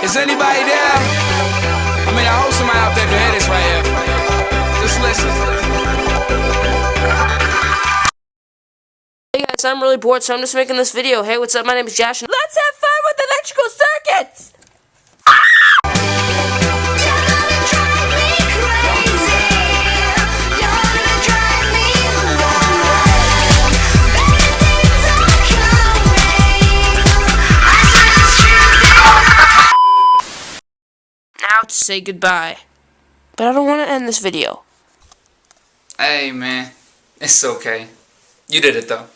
Is anybody there? I mean, I hope somebody out there can hear this right here. Just listen. Hey guys, I'm really bored, so I'm just making this video. Hey, what's up? My name is Josh, and let's have fun with electrical circuits! Now to say goodbye. But I don't want to end this video. Hey, man. It's okay. You did it, though.